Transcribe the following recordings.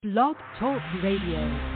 Blog Talk Radio.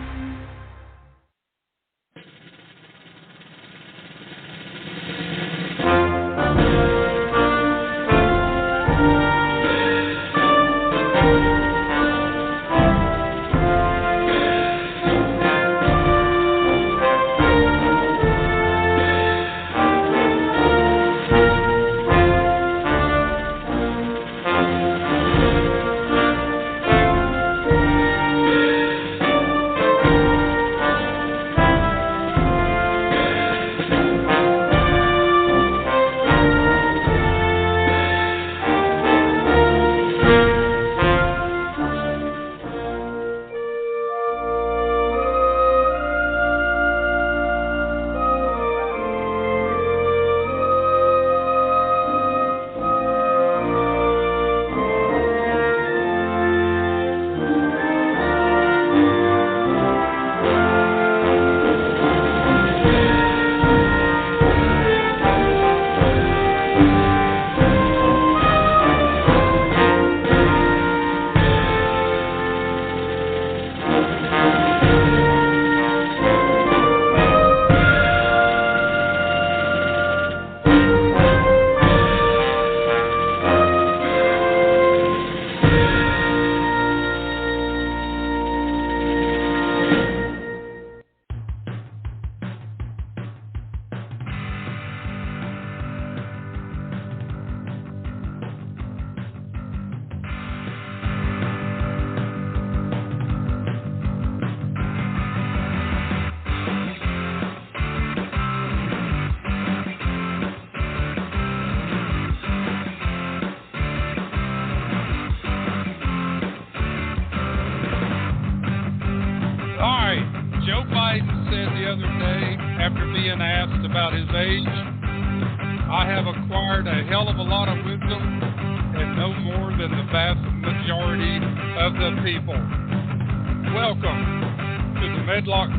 Medlock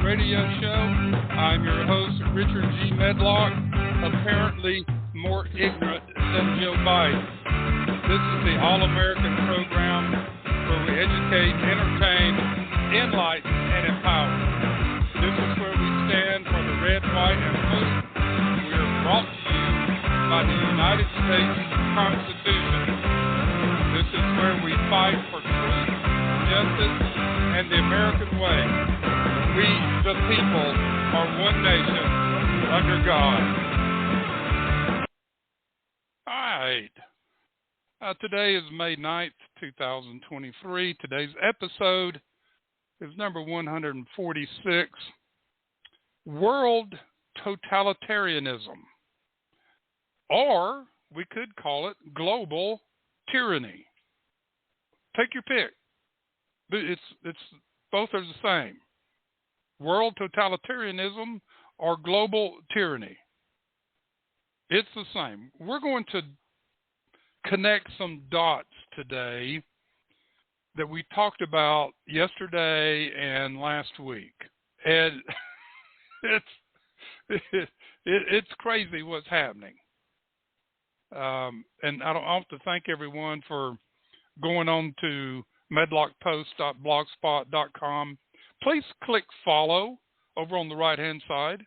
radio show. I'm your host, Richard G. Medlock, apparently more ignorant than Joe Biden. This is the all-American program where we educate, entertain, enlighten, and empower. This is where we stand for the red, white, and blue. We are brought to you by the United States Constitution. This is where we fight for truth, justice, and the American way. We, the people, are one nation under God. All right. Today is May 9th, 2023. Today's episode is number 146, World Totalitarianism. Or we could call it global tyranny. Take your pick. It's both are the same. World totalitarianism or global tyranny. It's the same. We're going to connect some dots today that we talked about yesterday and last week. And it's crazy what's happening. And I want to thank everyone for going on to medlockpost.blogspot.com. Please click follow over on the right-hand side.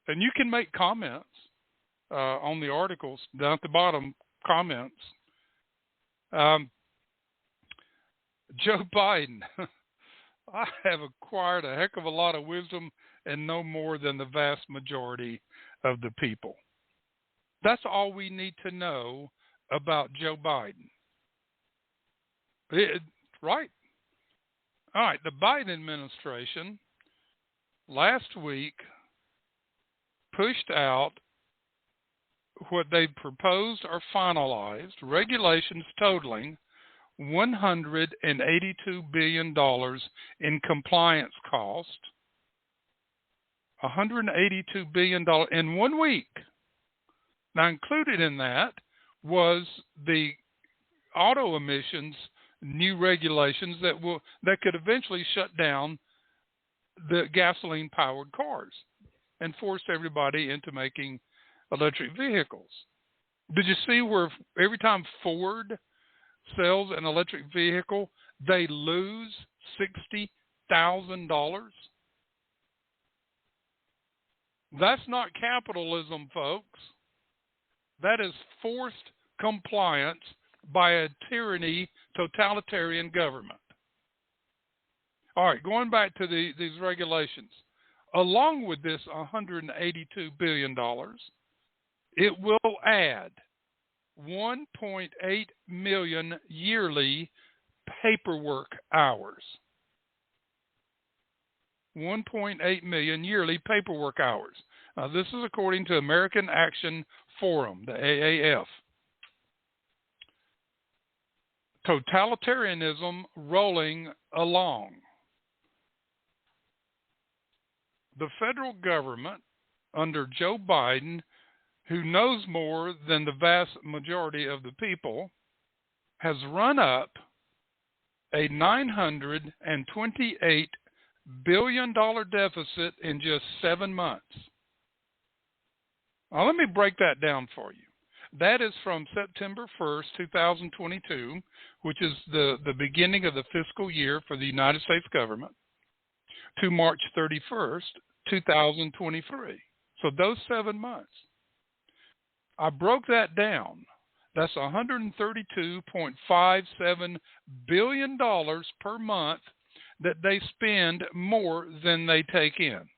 And you can make comments on the articles down at the bottom, comments. Joe Biden, I have acquired a heck of a lot of wisdom and know more than the vast majority of the people. That's all we need to know about Joe Biden. Right? All right, the Biden administration last week pushed out what they proposed or finalized, regulations totaling $182 billion in compliance cost, $182 billion in 1 week. Now, included in that was the auto emissions new regulations that could eventually shut down the gasoline-powered cars and force everybody into making electric vehicles. Did you see where every time Ford sells an electric vehicle, they lose $60,000. That's not capitalism, folks. That is forced compliance by a tyranny, totalitarian government. All right, going back to these regulations. Along with this $182 billion, it will add 1.8 million yearly paperwork hours. 1.8 million yearly paperwork hours. Now, this is according to American Action Forum, the AAF. Totalitarianism rolling along. The federal government under Joe Biden, who knows more than the vast majority of the people, has run up a $928 billion deficit in just 7 months. Now, let me break that down for you. That is from September 1st, 2022, which is the beginning of the fiscal year for the United States government, to March 31st, 2023. So those 7 months. I broke that down. That's $132.57 billion per month that they spend more than they take in.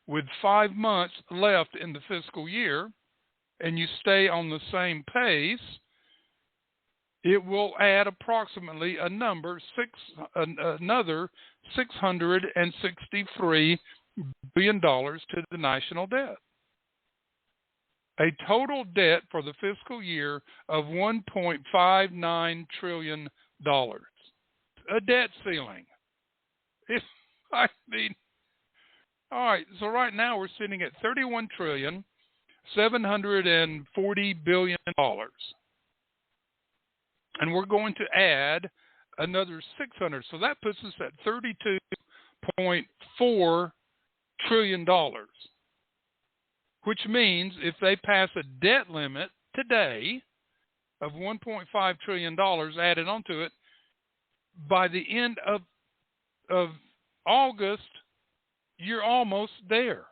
With 5 months left in the fiscal year, and you stay on the same pace, it will add approximately another $663 billion to the national debt. A total debt for the fiscal year of $1.59 trillion. A debt ceiling. All right, so right now we're sitting at $31,740 billion. And we're going to add another 600. So that puts us at $32.4 trillion. Which means if they pass a debt limit today of $1.5 trillion added onto it, by the end of August, you're almost there.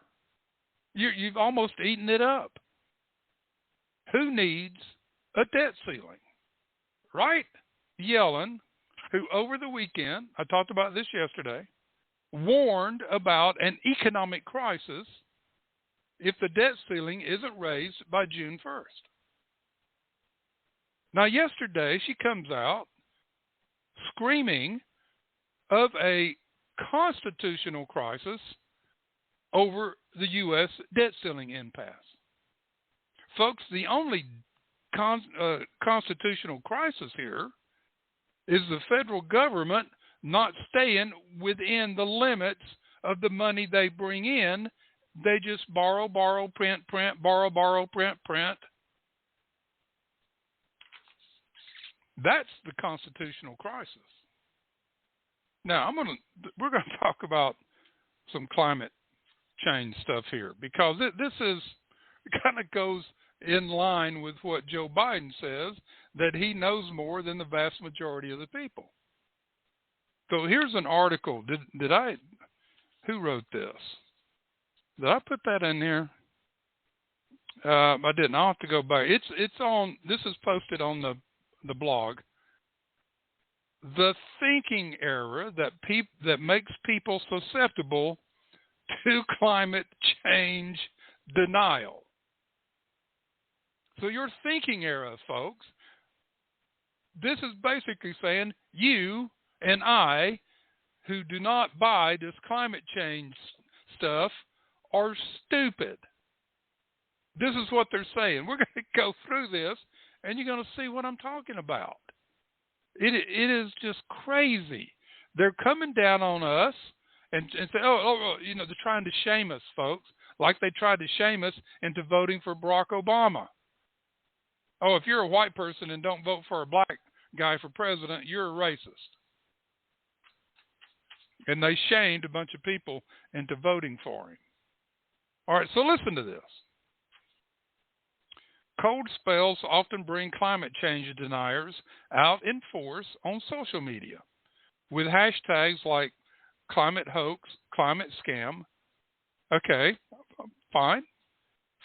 You've almost eaten it up. Who needs a debt ceiling? Right? Yellen, who over the weekend, I talked about this yesterday, warned about an economic crisis if the debt ceiling isn't raised by June 1st. Now, yesterday, she comes out screaming of a constitutional crisis over the U.S. debt ceiling impasse. Folks, the only constitutional crisis here is the federal government not staying within the limits of the money they bring in. They just borrow, print, borrow, print. That's the constitutional crisis. Now, we're going to talk about some climate change stuff here, because this kind of goes in line with what Joe Biden says, that he knows more than the vast majority of the people. So here's an article. Who wrote this? Did I put that in here? I didn't. I'll have to go back. It's on. This is posted on the blog. The thinking error that makes people susceptible to climate change denial. So your thinking error, folks. This is basically saying you and I, who do not buy this climate change stuff, are stupid. This is what they're saying. We're going to go through this, and you're going to see what I'm talking about. It is just crazy. They're coming down on us and say, they're trying to shame us, folks, like they tried to shame us into voting for Barack Obama. Oh, if you're a white person and don't vote for a black guy for president, you're a racist. And they shamed a bunch of people into voting for him. All right, so listen to this. Cold spells often bring climate change deniers out in force on social media with hashtags like climate hoax, climate scam. Okay, fine.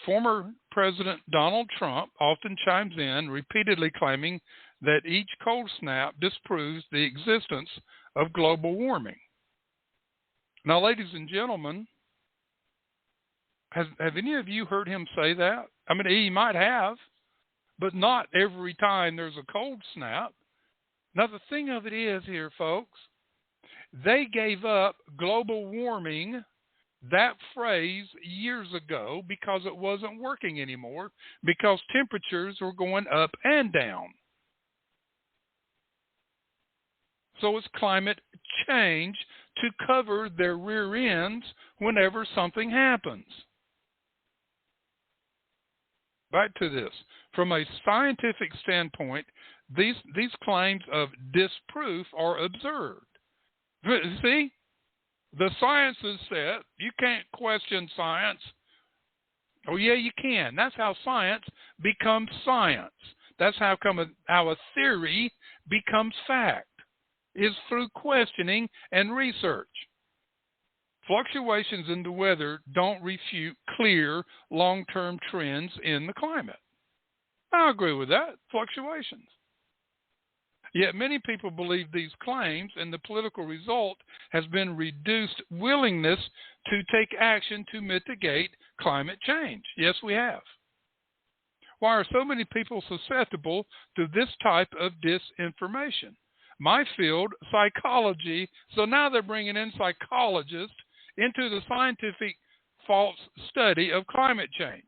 Former President Donald Trump often chimes in, repeatedly claiming that each cold snap disproves the existence of global warming. Now, ladies and gentlemen, have any of you heard him say that? I mean, he might have, but not every time there's a cold snap. Now, the thing of it is here, folks, they gave up global warming, that phrase, years ago because it wasn't working anymore, because temperatures were going up and down. So it's climate change to cover their rear ends whenever something happens. Back to this. From a scientific standpoint, these claims of disproof are absurd. See? The science is set. You can't question science. Oh, yeah, you can. That's how science becomes science. That's how a theory becomes fact, is through questioning and research. Fluctuations in the weather don't refute clear long-term trends in the climate. I agree with that. Fluctuations. Yet many people believe these claims, and the political result has been reduced willingness to take action to mitigate climate change. Yes, we have. Why are so many people susceptible to this type of disinformation? My field, psychology, so now they're bringing in psychologists into the scientific false study of climate change.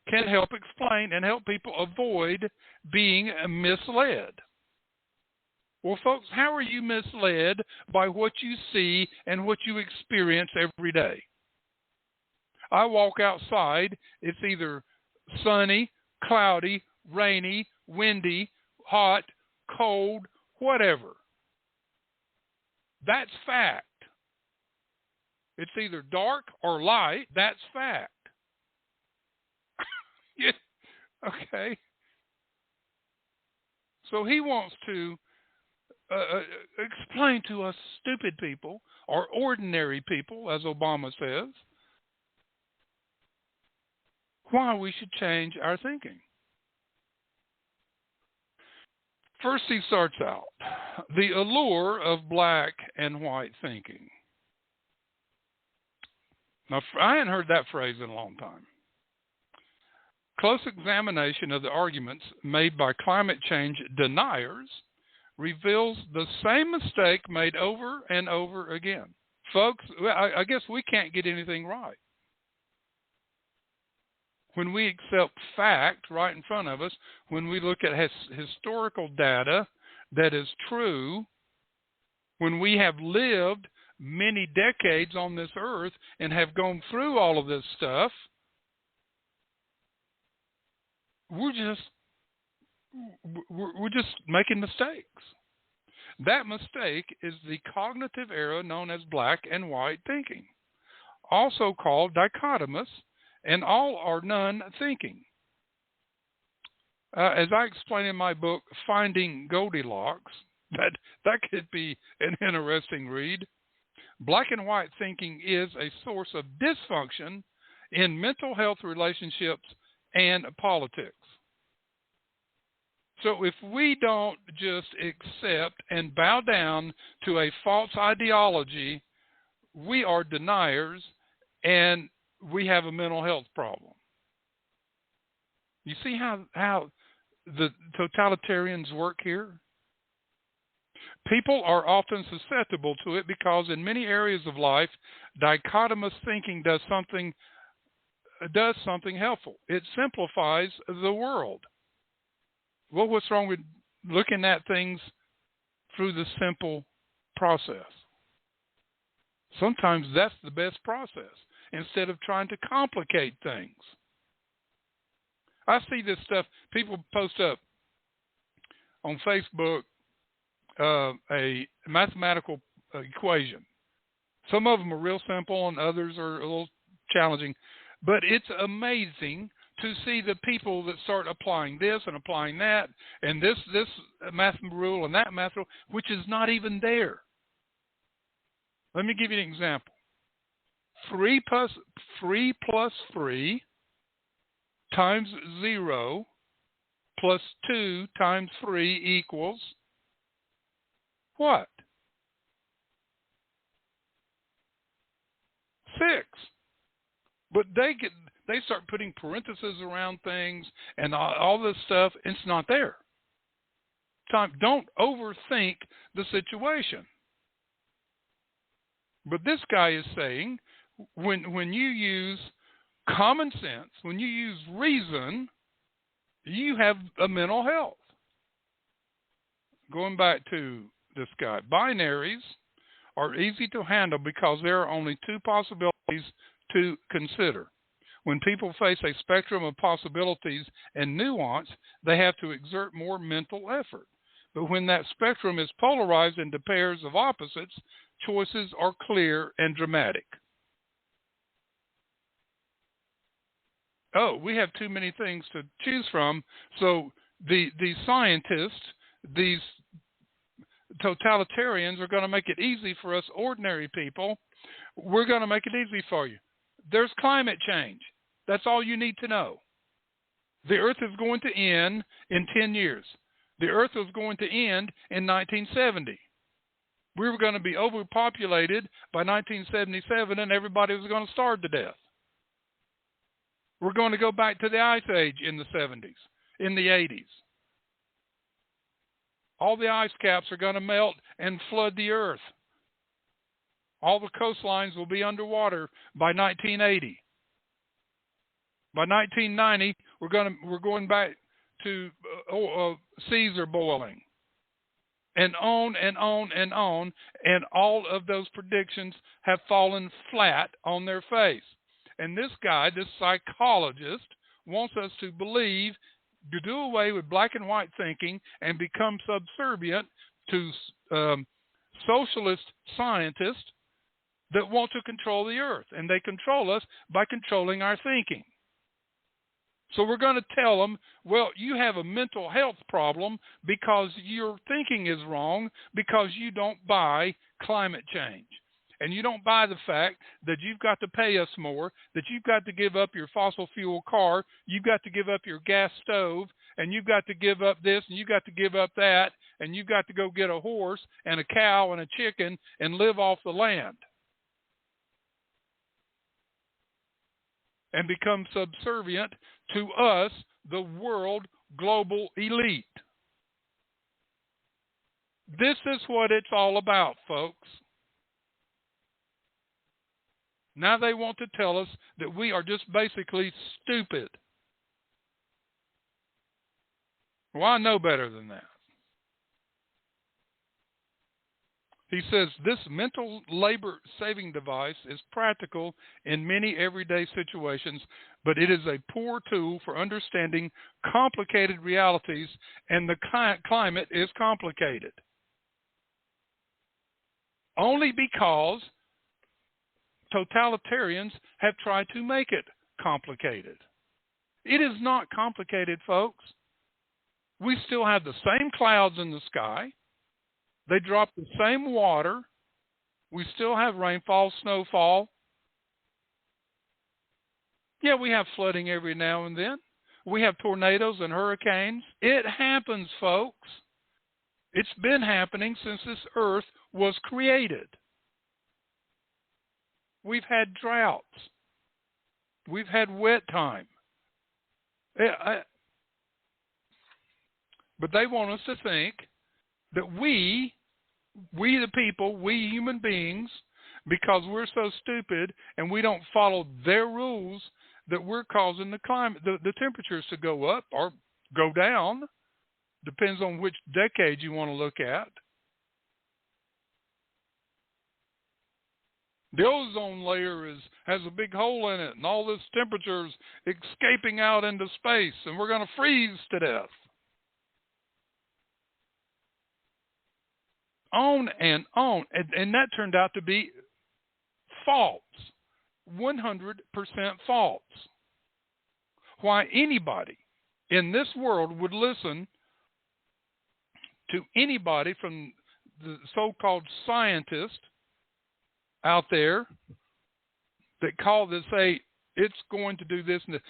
Can help explain and help people avoid being misled. Well, folks, how are you misled by what you see and what you experience every day? I walk outside, it's either sunny, cloudy, rainy, windy, hot, cold, whatever. That's fact. It's either dark or light. That's fact. Yeah. Okay. So he wants to explain to us stupid people, or ordinary people, as Obama says, why we should change our thinking. First, he starts out, the allure of black and white thinking. Now, I hadn't heard that phrase in a long time. Close examination of the arguments made by climate change deniers reveals the same mistake made over and over again. Folks, I guess we can't get anything right. When we accept fact right in front of us, when we look at historical data that is true, when we have lived many decades on this earth and have gone through all of this stuff, we're just making mistakes. That mistake is the cognitive error known as black and white thinking, also called dichotomous and all or none thinking. As I explain in my book, Finding Goldilocks, that could be an interesting read. Black and white thinking is a source of dysfunction in mental health relationships and politics. So if we don't just accept and bow down to a false ideology, we are deniers and we have a mental health problem. You see how the totalitarians work here? People are often susceptible to it because in many areas of life, dichotomous thinking does something helpful. It simplifies the world. Well, what's wrong with looking at things through the simple process? Sometimes that's the best process, instead of trying to complicate things. I see this stuff, people post up on Facebook a mathematical equation. Some of them are real simple and others are a little challenging, but it's amazing to see the people that start applying this and applying that, and this math rule and that math rule, which is not even there. Let me give you an example. 3 plus 3 times 0 plus 2 times 3 equals what? 6. But they start putting parentheses around things and all this stuff. It's not there. Don't overthink the situation. But this guy is saying when you use common sense, when you use reason, you have a mental health. Going back to this guy, binaries are easy to handle because there are only 2 possibilities to consider. When people face a spectrum of possibilities and nuance, they have to exert more mental effort. But when that spectrum is polarized into pairs of opposites, choices are clear and dramatic. Oh, we have too many things to choose from, so the scientists, these totalitarians are going to make it easy for us ordinary people. We're going to make it easy for you. There's climate change. That's all you need to know. The Earth is going to end in 10 years. The Earth was going to end in 1970. We were going to be overpopulated by 1977, and everybody was going to starve to death. We're going to go back to the Ice Age in the 70s, in the 80s. All the ice caps are going to melt and flood the Earth. All the coastlines will be underwater by 1980. By 1990, we're going back to seas are boiling, and on and on and on, and all of those predictions have fallen flat on their face. And this guy, this psychologist, wants us to believe, to do away with black and white thinking and become subservient to socialist scientists that want to control the earth. And they control us by controlling our thinking. So we're going to tell them, well, you have a mental health problem because your thinking is wrong, because you don't buy climate change. And you don't buy the fact that you've got to pay us more, that you've got to give up your fossil fuel car, you've got to give up your gas stove, and you've got to give up this, and you've got to give up that, and you've got to go get a horse and a cow and a chicken and live off the land and become subservient to us, the world global elite. This is what it's all about, folks. Now they want to tell us that we are just basically stupid. Well, I know better than that. He says this mental labor-saving device is practical in many everyday situations, but it is a poor tool for understanding complicated realities, and the climate is complicated. Only because totalitarians have tried to make it complicated. It is not complicated, folks. We still have the same clouds in the sky. They drop the same water. We still have rainfall, snowfall. Yeah, we have flooding every now and then. We have tornadoes and hurricanes. It happens, folks. It's been happening since this earth was created. We've had droughts. We've had wet time. But they want us to think that we the people, we human beings, because we're so stupid and we don't follow their rules, that we're causing the climate, the temperatures to go up or go down. Depends on which decade you want to look at. The ozone layer has a big hole in it, and all this temperature's escaping out into space, and we're going to freeze to death. On and on. And that turned out to be false. 100% false. why anybody in this world would listen to anybody from the so-called scientists out there that say it's going to do this. And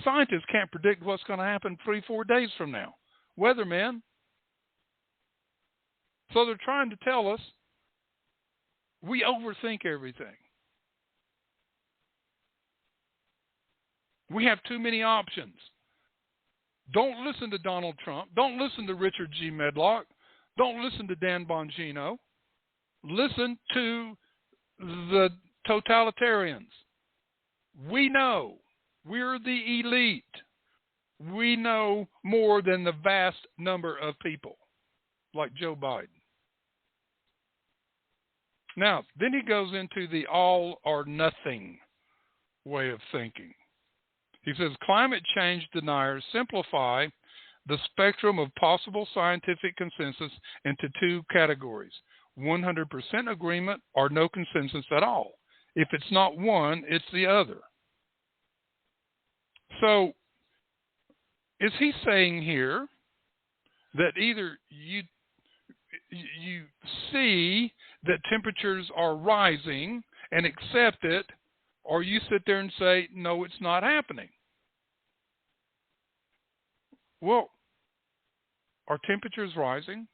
scientists can't predict what's going to happen 3-4 days from now. Weathermen. So they're trying to tell us we overthink everything. We have too many options. Don't listen to Donald Trump. Don't listen to Richard G. Medlock. Don't listen to Dan Bongino. Listen to the totalitarians. We know. We're the elite. We know more than the vast number of people, like Joe Biden. Now, then he goes into the all or nothing way of thinking. He says, climate change deniers simplify the spectrum of possible scientific consensus into two categories: 100% agreement or no consensus at all. If it's not one, it's the other. So, is he saying here that either you see that temperatures are rising and accept it, or you sit there and say, no, it's not happening? Well, are temperatures rising?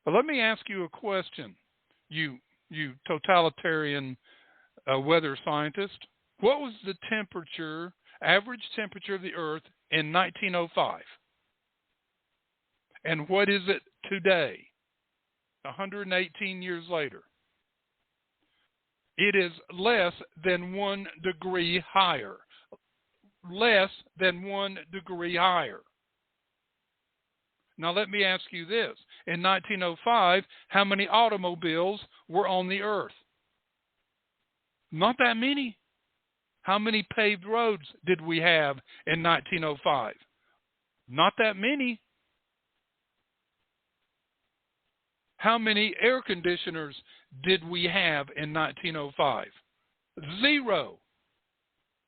Well, let me ask you a question, you totalitarian weather scientist. What was the average temperature of the Earth in 1905? And what is it today, 118 years later? It is less than 1 degree higher. Less than 1 degree higher. Now let me ask you this. In 1905, how many automobiles were on the earth? Not that many. How many paved roads did we have in 1905? Not that many. How many air conditioners did we have in 1905? 0.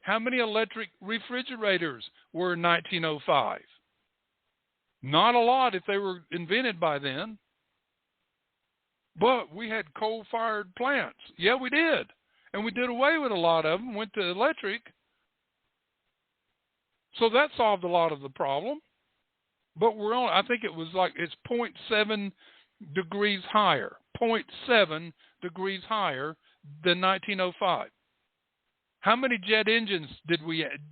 How many electric refrigerators were in 1905? Not a lot if they were invented by then. But we had coal-fired plants. Yeah, we did. And we did away with a lot of them, went to electric. So that solved a lot of the problem. But I think it was it's 0.7 degrees higher. 0.7 degrees higher than 1905. How many jet engines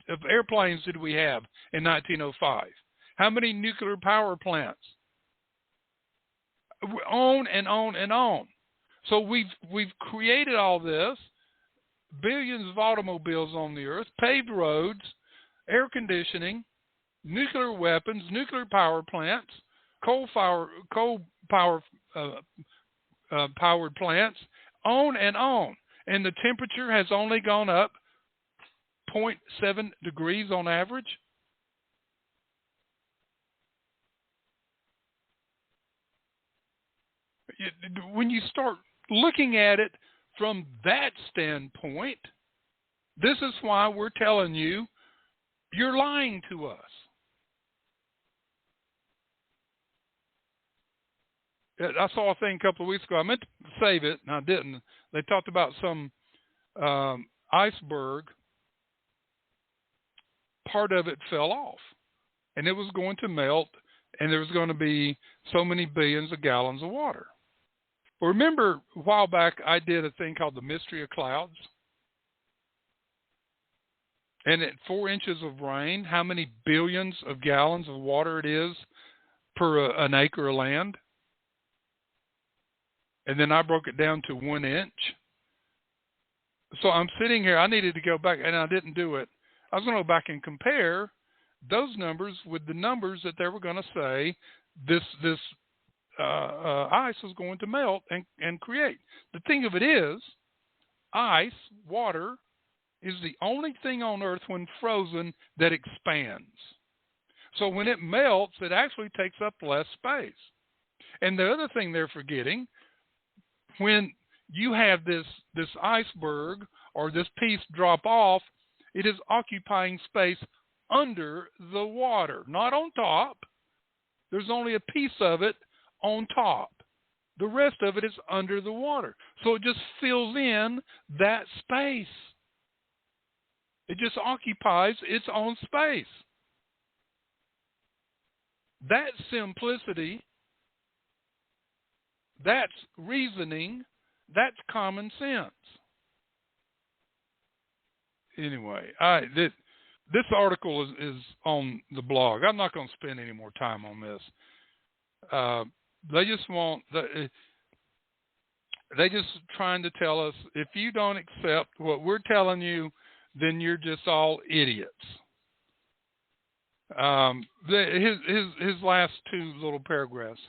of airplanes did we have in 1905? How many nuclear power plants? On and on and on. So we've created all this, billions of automobiles on the earth, paved roads, air conditioning, nuclear weapons, nuclear power plants, coal-powered plants, on and on. And the temperature has only gone up 0.7 degrees on average. When you start looking at it from that standpoint, this is why we're telling you, you're lying to us. I saw a thing a couple of weeks ago. I meant to save it, and I didn't. They talked about some iceberg. Part of it fell off, and it was going to melt, and there was going to be so many billions of gallons of water. Remember, a while back, I did a thing called the Mystery of Clouds. And at 4 inches of rain, how many billions of gallons of water it is per an acre of land? And then I broke it down to 1 inch. So I'm sitting here. I needed to go back, and I didn't do it. I was going to go back and compare those numbers with the numbers that they were going to say this ice was going to melt and create. The thing of it is, ice, water, is the only thing on Earth when frozen that expands. So when it melts, it actually takes up less space. And the other thing they're forgetting, when you have this iceberg or this piece drop off, It is occupying space under the water, not on top. There's only a piece of it on top. The rest of it is under the water. So it just fills in that space. It just occupies its own space. That's simplicity. That's reasoning. That's common sense. Anyway, this article is on the blog. I'm not going to spend any more time on this. They just trying to tell us, if you don't accept what we're telling you, then you're just all idiots. His last two little paragraphs.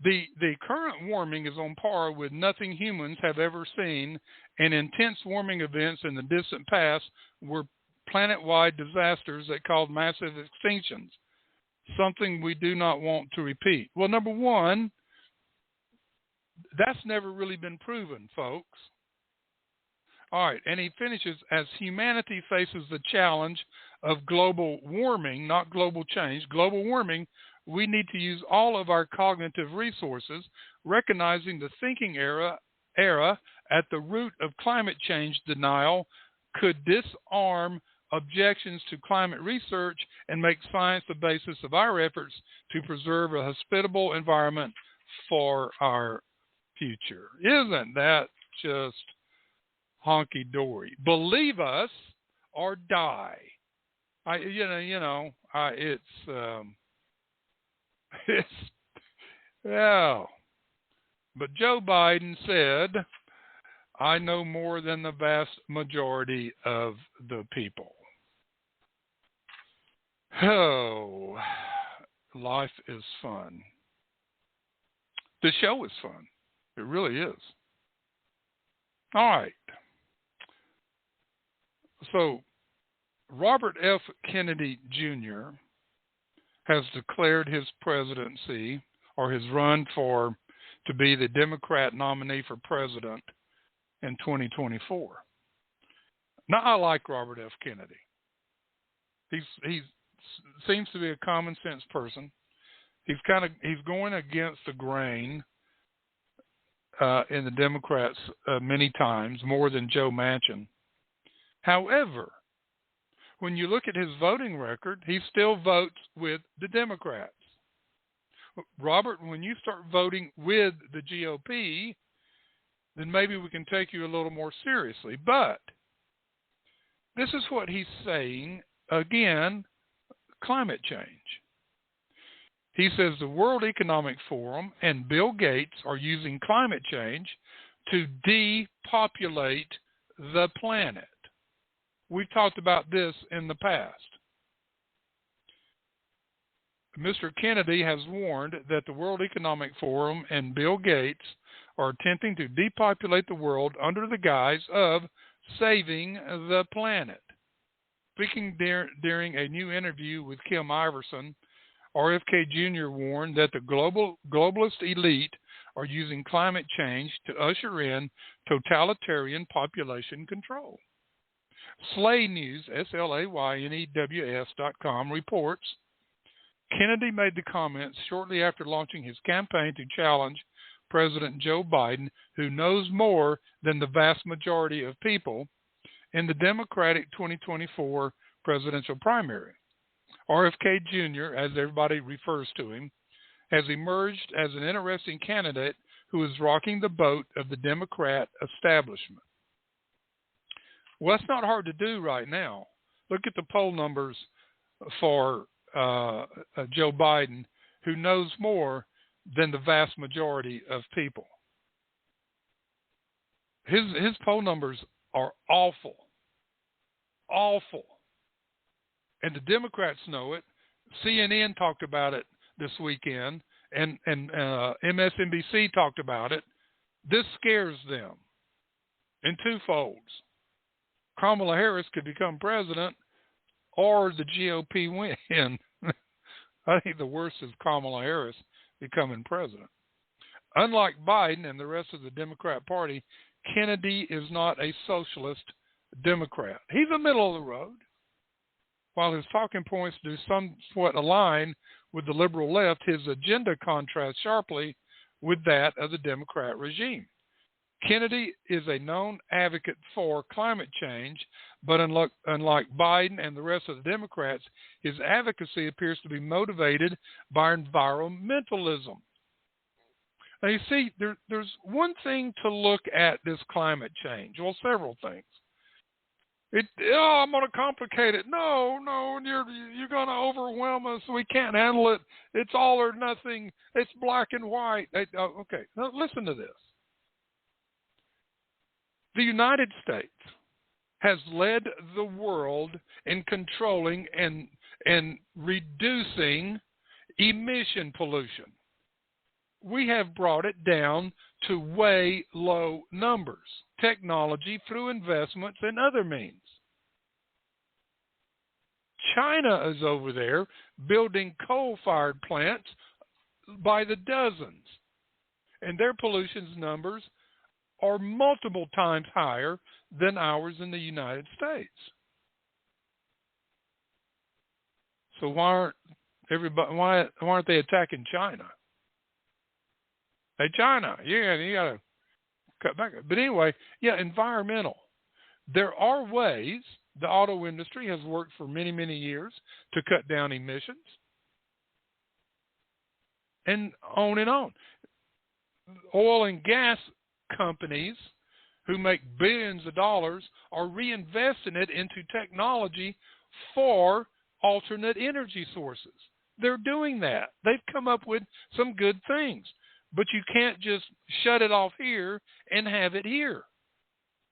The current warming is on par with nothing humans have ever seen, and intense warming events in the distant past were planet-wide disasters that caused massive extinctions, something we do not want to repeat. Well, number one, that's never really been proven, folks. All right, and he finishes, as humanity faces the challenge of global warming, not global change, global warming, we need to use all of our cognitive resources, recognizing the thinking era at the root of climate change denial could disarm objections to climate research and make science the basis of our efforts to preserve a hospitable environment for our future. Isn't that just honky-dory? Believe us or die. Yeah. But Joe Biden said, I know more than the vast majority of the people. Oh, life is fun. The show is fun. It really is. All right. So, Robert F. Kennedy Jr. has declared his presidency, or his run to be the Democrat nominee for president in 2024. Now, I like Robert F. Kennedy. He seems to be a common sense person. He's going against the grain in the Democrats many times, more than Joe Manchin. However, when you look at his voting record, he still votes with the Democrats. Robert, when you start voting with the GOP, then maybe we can take you a little more seriously. But this is what he's saying, again, climate change. He says the World Economic Forum and Bill Gates are using climate change to depopulate the planet. We've talked about this in the past. Mr. Kennedy has warned that the World Economic Forum and Bill Gates are attempting to depopulate the world under the guise of saving the planet. Speaking during a new interview with Kim Iverson, RFK Jr. warned that the globalist elite are using climate change to usher in totalitarian population control. Slay News, SLAYNEWS.com, reports Kennedy made the comments shortly after launching his campaign to challenge President Joe Biden, who knows more than the vast majority of people, in the Democratic 2024 presidential primary. RFK Jr., as everybody refers to him, has emerged as an interesting candidate who is rocking the boat of the Democrat establishment. Well, that's not hard to do right now. Look at the poll numbers for Joe Biden, who knows more than the vast majority of people. His poll numbers are awful. Awful. And the Democrats know it. CNN talked about it this weekend, and MSNBC talked about it. This scares them in two folds. Kamala Harris could become president, or the GOP win. I think the worst is Kamala Harris becoming president. Unlike Biden and the rest of the Democrat Party, Kennedy is not a socialist Democrat. He's a middle of the road. While his talking points do somewhat align with the liberal left, his agenda contrasts sharply with that of the Democrat regime. Kennedy is a known advocate for climate change, but unlike Biden and the rest of the Democrats, his advocacy appears to be motivated by environmentalism. Now, you see, there's one thing to look at this climate change. Well, several things. I'm going to complicate it. No, you're going to overwhelm us. We can't handle it. It's all or nothing. It's black and white. Okay, now listen to this. The United States has led the world in controlling and reducing emission pollution. We have brought it down to way low numbers. Technology through investments and other means. China is over there building coal-fired plants by the dozens, and their pollution numbers are multiple times higher than ours in the United States. So why aren't they attacking China? Hey, China, you got to cut back. But anyway, environmental. There are ways. The auto industry has worked for many, many years to cut down emissions. And on and on. Oil and gas companies who make billions of dollars are reinvesting it into technology for alternate energy sources. They're doing that. They've come up with some good things. But you can't just shut it off here and have it here.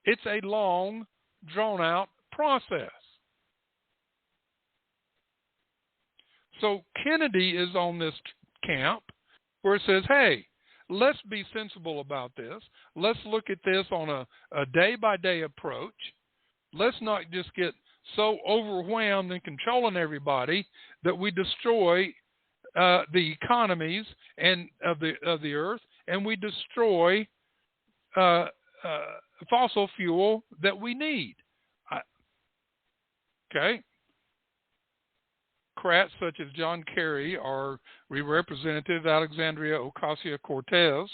It's a long, drawn-out process. So Kennedy is on this camp where it says, hey, let's be sensible about this. Let's look at this on a day-by-day approach. Let's not just get so overwhelmed and controlling everybody that we destroy the economies and of the earth, and we destroy fossil fuel that we need. Okay. Democrats such as John Kerry or Representative Alexandria Ocasio-Cortez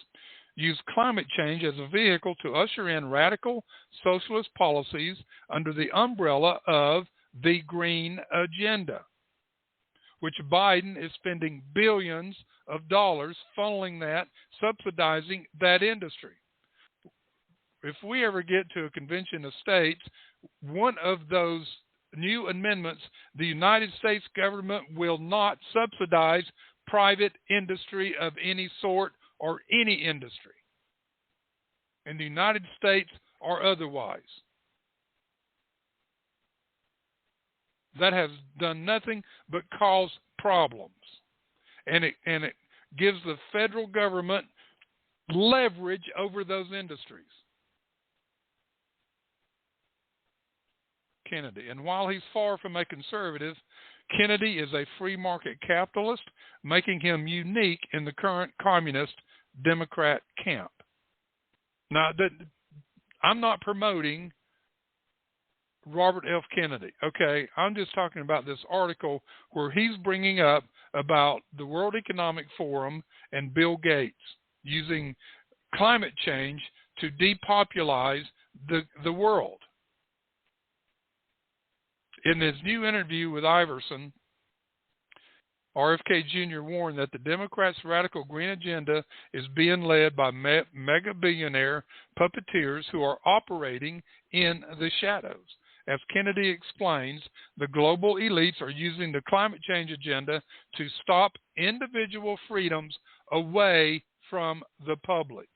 use climate change as a vehicle to usher in radical socialist policies under the umbrella of the Green Agenda, which Biden is spending billions of dollars funneling that, subsidizing that industry. If we ever get to a convention of states, one of those new amendments, the United States government will not subsidize private industry of any sort or any industry in the United States or otherwise. That has done nothing but cause problems. And it gives the federal government leverage over those industries. Kennedy. And while he's far from a conservative, Kennedy is a free market capitalist, making him unique in the current communist Democrat camp. Now, I'm not promoting Robert F. Kennedy, okay? I'm just talking about this article where he's bringing up about the World Economic Forum and Bill Gates using climate change to depopulize the world. In his new interview with Iverson, RFK Jr. warned that the Democrats' radical green agenda is being led by mega billionaire puppeteers who are operating in the shadows. As Kennedy explains, the global elites are using the climate change agenda to stop individual freedoms away from the public.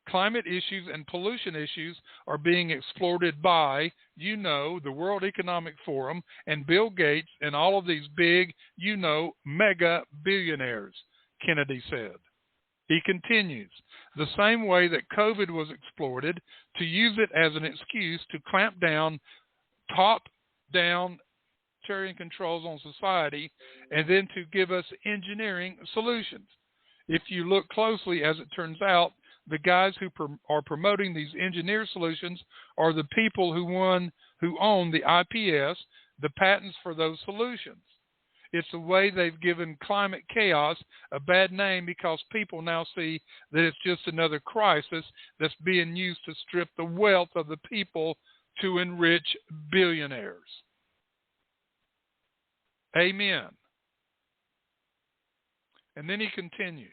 Climate issues and pollution issues are being exploited by, the World Economic Forum and Bill Gates and all of these big, mega billionaires, Kennedy said. He continues, the same way that COVID was exploited to use it as an excuse to clamp down, top-down tyranny controls on society, and then to give us engineering solutions. If you look closely, as it turns out, the guys who are promoting these engineer solutions are the people who own the IPS, the patents for those solutions. It's the way they've given climate chaos a bad name because people now see that it's just another crisis that's being used to strip the wealth of the people to enrich billionaires. Amen. And then he continues.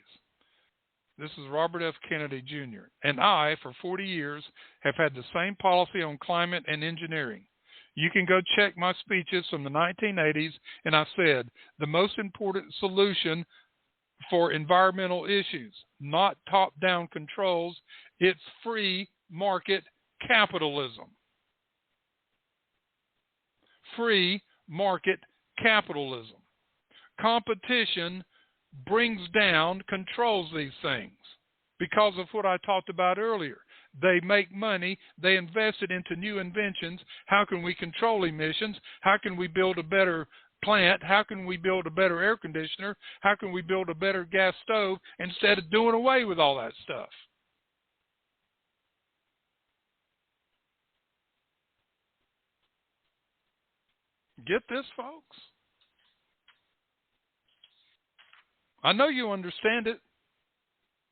This is Robert F. Kennedy Jr. And I, for 40 years, have had the same policy on climate and engineering. You can go check my speeches from the 1980s, and I said the most important solution for environmental issues, not top-down controls, it's free market capitalism. Free market capitalism. Competition brings down, controls these things because of what I talked about earlier. They make money. They invest it into new inventions. How can we control emissions? How can we build a better plant? How can we build a better air conditioner? How can we build a better gas stove instead of doing away with all that stuff? Get this, folks? I know you understand it.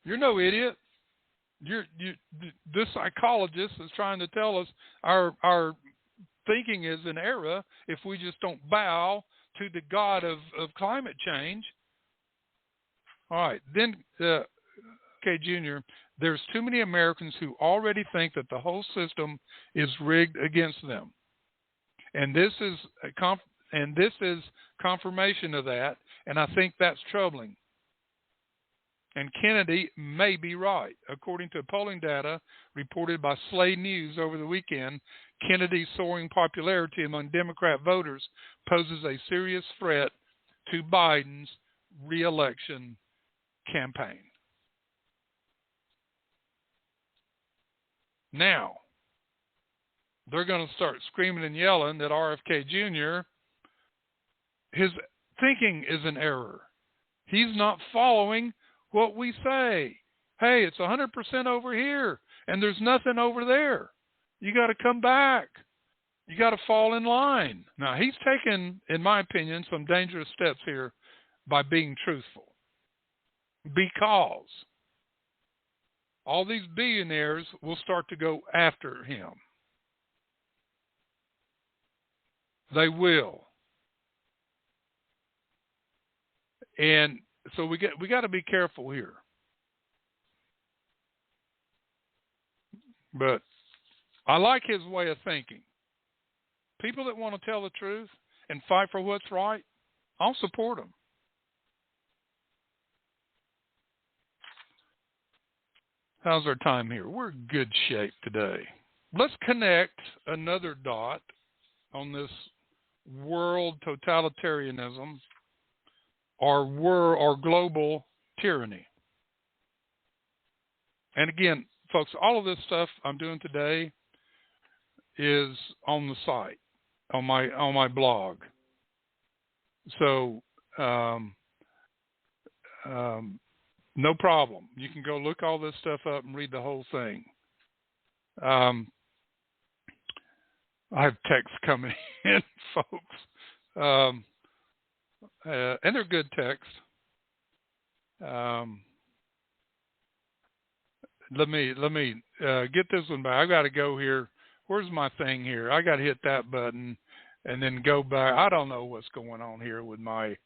You're no idiot. This psychologist is trying to tell us our thinking is in error if we just don't bow to the God of climate change. All right, then, okay, Junior, there's too many Americans who already think that the whole system is rigged against them, and this is confirmation of that, and I think that's troubling. And Kennedy may be right. According to polling data reported by Slay News over the weekend, Kennedy's soaring popularity among Democrat voters poses a serious threat to Biden's re-election campaign. Now, they're going to start screaming and yelling that RFK Jr., his thinking is in error. He's not following what we say. Hey, it's 100% over here, and there's nothing over there. You got to come back. You got to fall in line. Now, he's taken, in my opinion, some dangerous steps here by being truthful, because all these billionaires will start to go after him. They will. And so we got to be careful here. But I like his way of thinking. People that want to tell the truth and fight for what's right, I'll support them. How's our time here? We're in good shape today. Let's connect another dot on this world totalitarianism or global tyranny. And again, folks, all of this stuff I'm doing today is on the site, on my blog. So no problem. You can go look all this stuff up and read the whole thing. I have texts coming in, folks. And they're good texts. Let me get this one back. I got to go here. Where's my thing here? I got to hit that button and then go back. I don't know what's going on here with my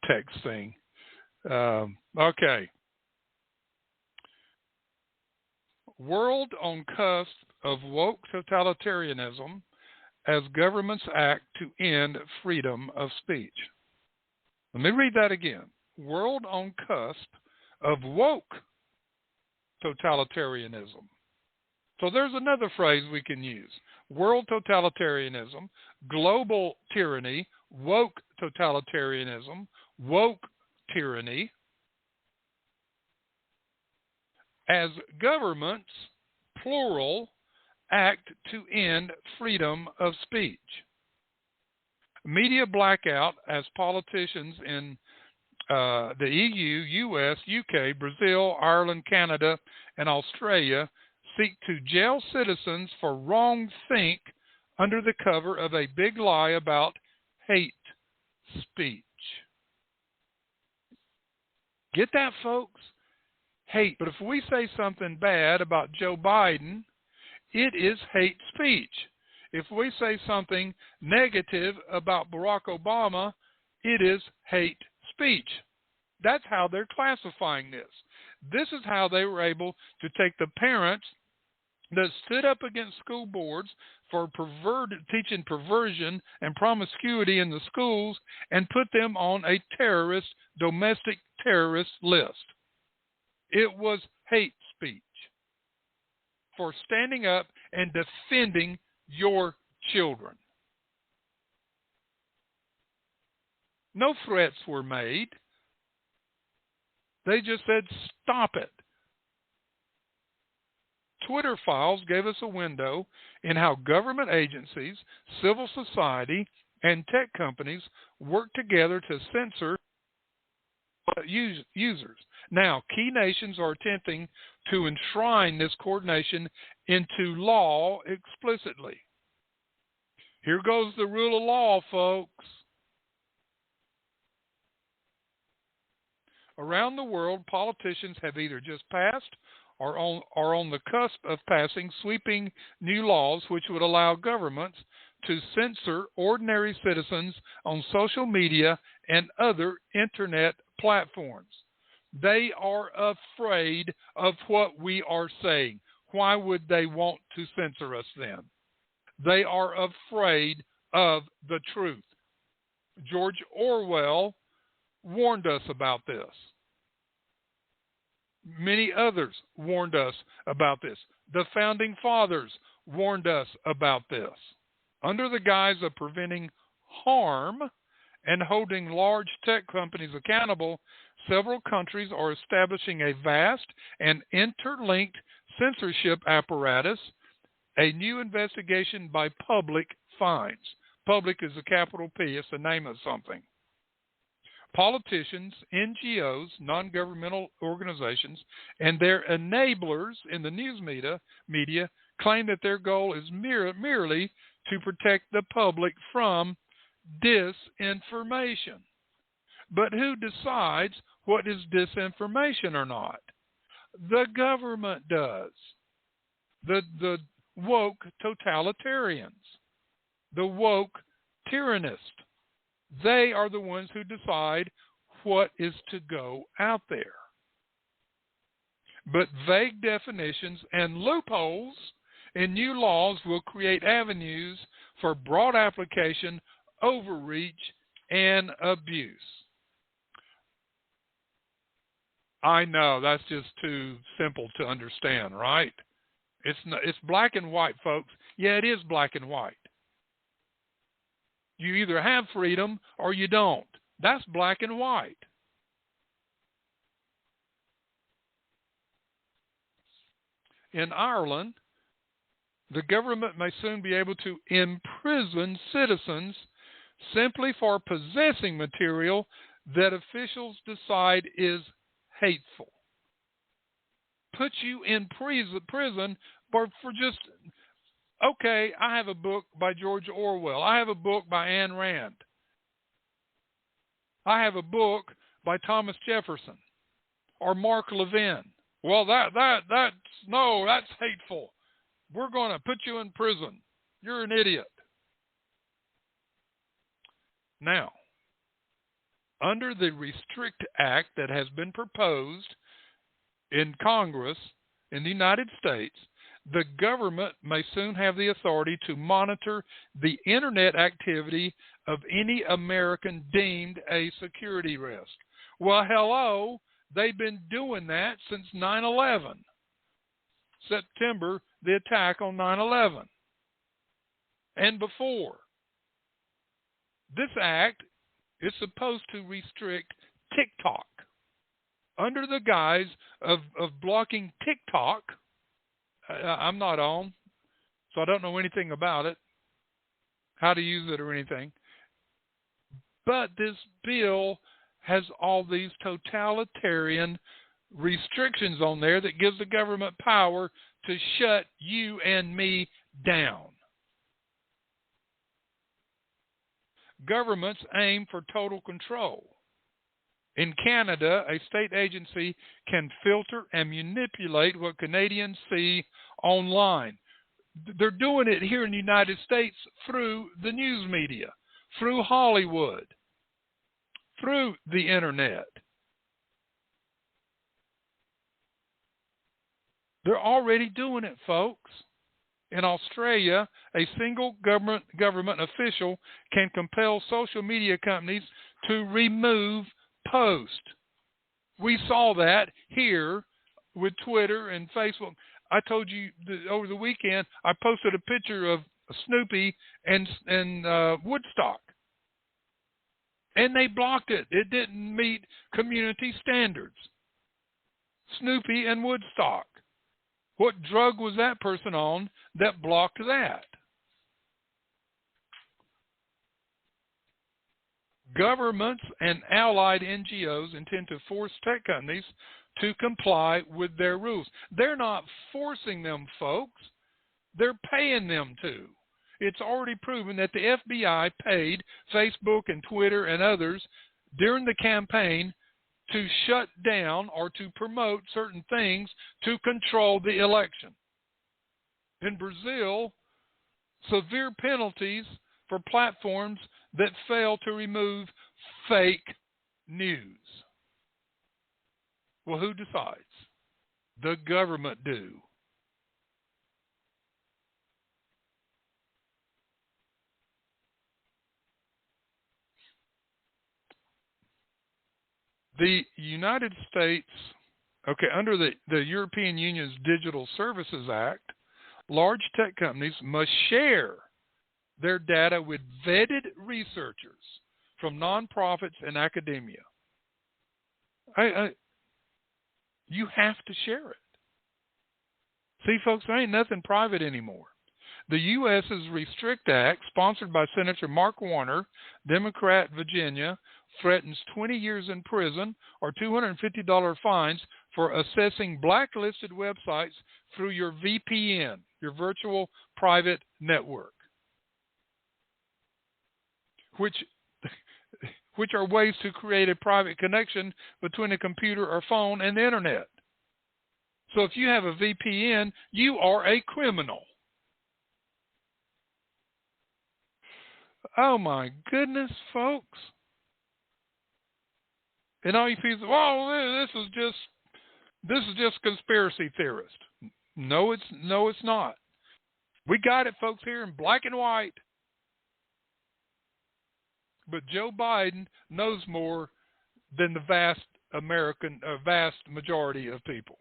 text thing. Okay. World on cusp of woke totalitarianism as governments act to end freedom of speech. Let me read that again. World on cusp of woke totalitarianism. So there's another phrase we can use. World totalitarianism, global tyranny, woke totalitarianism, woke tyranny, as governments, plural, act to end freedom of speech. Media blackout as politicians in the EU, US, UK, Brazil, Ireland, Canada, and Australia seek to jail citizens for wrong think under the cover of a big lie about hate speech. Get that, folks? Hate. But if we say something bad about Joe Biden, it is hate speech. If we say something negative about Barack Obama, it is hate speech. That's how they're classifying this. This is how they were able to take the parents that stood up against school boards for teaching perversion and promiscuity in the schools and put them on a domestic terrorist list. It was hate speech for standing up and defending your children. No threats were made. They just said, stop it. Twitter files gave us a window in how government agencies, civil society, and tech companies work together to censor users. Now, key nations are attempting to enshrine this coordination into law explicitly. Here goes the rule of law, folks. Around the world, politicians have either just passed or are on the cusp of passing sweeping new laws which would allow governments to censor ordinary citizens on social media and other internet platforms. They are afraid of what we are saying. Why would they want to censor us then? They are afraid of the truth. George Orwell warned us about this. Many others warned us about this. The Founding Fathers warned us about this. Under the guise of preventing harm and holding large tech companies accountable, several countries are establishing a vast and interlinked censorship apparatus, a new investigation by public fines. Public is a capital P, it's the name of something. Politicians, NGOs, non-governmental organizations, and their enablers in the news media claim that their goal is merely to protect the public from disinformation. But who decides what is disinformation or not? The government does. The woke totalitarians, the woke tyrannists. They are the ones who decide what is to go out there. But vague definitions and loopholes in new laws will create avenues for broad application, overreach, and abuse. I know that's just too simple to understand, right? It's black and white, folks. Yeah, it is black and white. You either have freedom or you don't. That's black and white. In Ireland, the government may soon be able to imprison citizens simply for possessing material that officials decide is hateful. Put you in prison for just... Okay, I have a book by George Orwell. I have a book by Ayn Rand. I have a book by Thomas Jefferson or Mark Levin. Well, that's hateful. We're going to put you in prison. You're an idiot. Now, under the Restrict Act that has been proposed in Congress in the United States, the government may soon have the authority to monitor the internet activity of any American deemed a security risk. Well, hello, they've been doing that since 9/11. September, the attack on 9/11. And before. This act is supposed to restrict TikTok. Under the guise of blocking TikTok, I'm not on, so I don't know anything about it, how to use it or anything. But this bill has all these totalitarian restrictions on there that gives the government power to shut you and me down. Governments aim for total control. In Canada, a state agency can filter and manipulate what Canadians see online. They're doing it here in the United States through the news media, through Hollywood, through the internet. They're already doing it, folks. In Australia, a single government official can compel social media companies to remove posts. We saw that here with Twitter and Facebook. I told you over the weekend I posted a picture of Snoopy and Woodstock, and they blocked it. It didn't meet community standards. Snoopy and Woodstock. What drug was that person on that blocked that? Governments and allied NGOs intend to force tech companies to comply with their rules. They're not forcing them, folks. They're paying them to. It's already proven that the FBI paid Facebook and Twitter and others during the campaign to shut down or to promote certain things to control the election. In Brazil, severe penalties for platforms that fail to remove fake news. Well, who decides? The government do. The United States, under the European Union's Digital Services Act, large tech companies must share their data with vetted researchers from nonprofits and academia. You have to share it. See, folks, there ain't nothing private anymore. The U.S.'s Restrict Act, sponsored by Senator Mark Warner, Democrat, Virginia, threatens 20 years in prison or $250 fines for accessing blacklisted websites through your VPN, your virtual private network, which are ways to create a private connection between a computer or phone and the internet. So if you have a VPN, you are a criminal. Oh my goodness, folks. And all you people, well, this is just conspiracy theorist. No, it's not. We got it, folks, here in black and white. But Joe Biden knows more than the vast majority of people.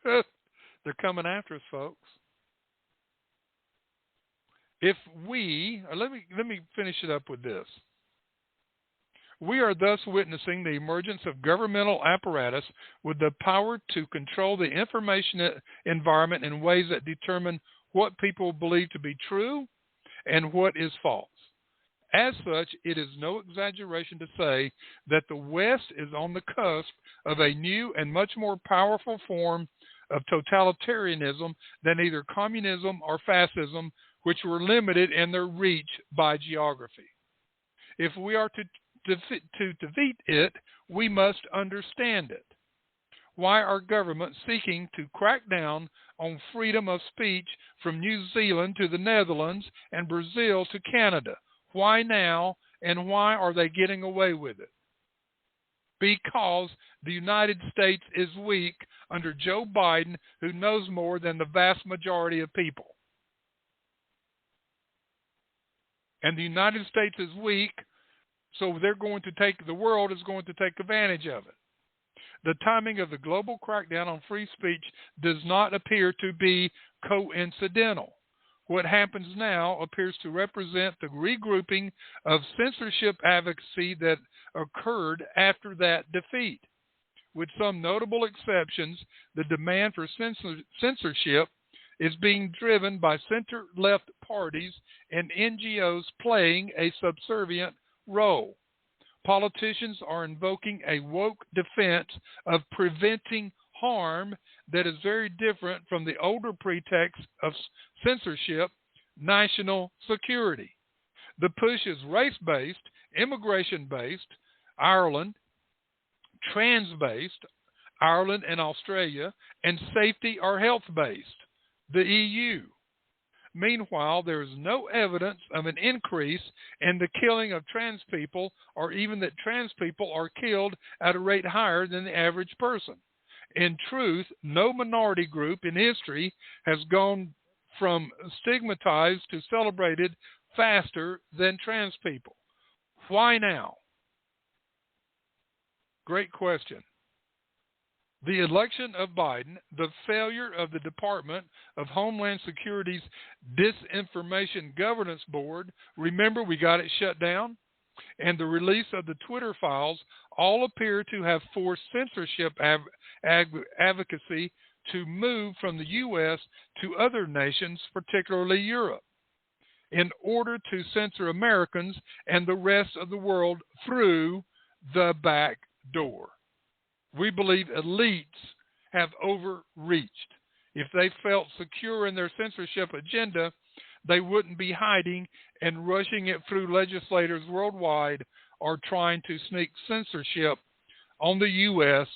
They're coming after us, folks. If we, let me finish it up with this. We are thus witnessing the emergence of governmental apparatus with the power to control the information environment in ways that determine what people believe to be true and what is false. As such, it is no exaggeration to say that the West is on the cusp of a new and much more powerful form of totalitarianism than either communism or fascism, which were limited in their reach by geography. If we are to defeat it, we must understand it. Why are governments seeking to crack down on freedom of speech from New Zealand to the Netherlands and Brazil to Canada? Why now, and why are they getting away with it? Because the United States is weak under Joe Biden, who knows more than the vast majority of people. And the United States is weak, so the world is going to take advantage of it. The timing of the global crackdown on free speech does not appear to be coincidental. What happens now appears to represent the regrouping of censorship advocacy that occurred after that defeat. With some notable exceptions, the demand for censorship is being driven by center-left parties and NGOs playing a subservient role. Politicians are invoking a woke defense of preventing harm that is very different from the older pretext of censorship, national security. The push is race-based, immigration-based, Ireland, trans-based, Ireland and Australia, and safety or health-based, the EU. Meanwhile, there is no evidence of an increase in the killing of trans people, or even that trans people are killed at a rate higher than the average person. In truth, no minority group in history has gone from stigmatized to celebrated faster than trans people. Why now? Great question. The election of Biden, the failure of the Department of Homeland Security's Disinformation Governance Board, remember we got it shut down, and the release of the Twitter files all appear to have forced censorship advocacy to move from the U.S. to other nations, particularly Europe, in order to censor Americans and the rest of the world through the back door. We believe elites have overreached. If they felt secure in their censorship agenda, they wouldn't be hiding and rushing it through legislators worldwide or trying to sneak censorship on the U.S.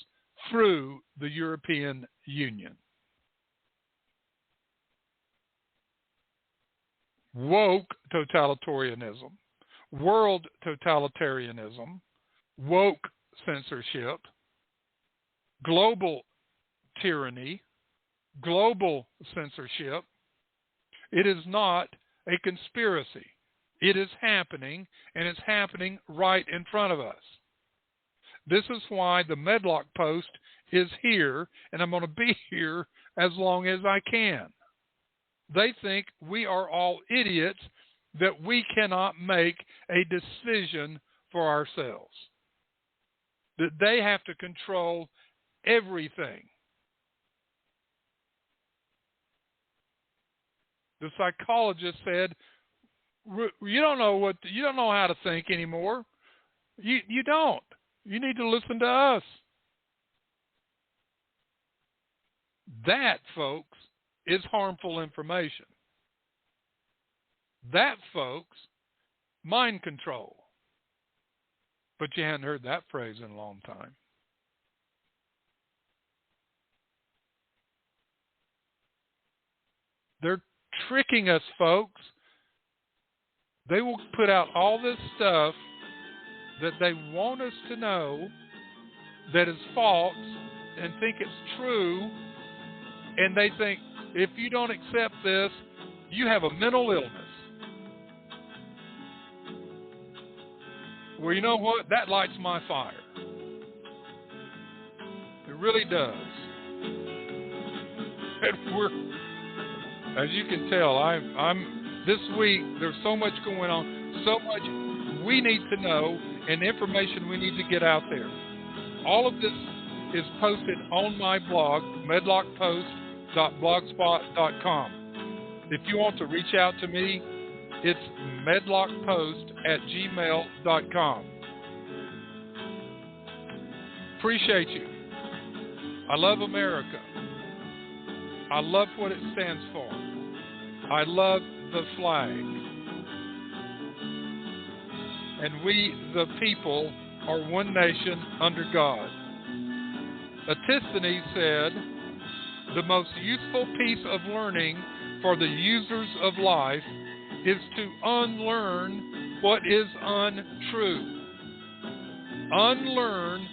through the European Union. Woke totalitarianism, world totalitarianism, woke censorship, global tyranny, global censorship. It is not a conspiracy. It is happening, and it's happening right in front of us. This is why the Medlock Post is here, and I'm going to be here as long as I can. They think we are all idiots, that we cannot make a decision for ourselves, that they have to control everything. The psychologist said, you don't know how to think anymore. You don't. You need to listen to us. That, folks, is harmful information. That, folks, mind control. But you hadn't heard that phrase in a long time. They're tricking us, folks. They will put out all this stuff that they want us to know that is false and think it's true, and they think if you don't accept this, you have a mental illness. Well, you know what? That lights my fire. It really does. And as you can tell, I'm this week, there's so much going on, so much we need to know, and information we need to get out there. All of this is posted on my blog, medlockpost.blogspot.com. If you want to reach out to me, it's medlockpost@gmail.com. Appreciate you. I love America. I love what it stands for. I love the flag. And we, the people, are one nation under God. Epiphany said, the most useful piece of learning for the users of life is to unlearn what is untrue. Unlearn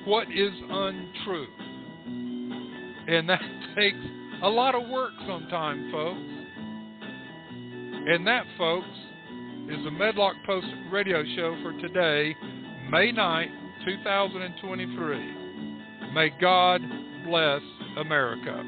what is untrue. And that takes a lot of work sometimes, folks. And that, folks, is the Medlock Post radio show for today, May 9th, 2023. May God bless America.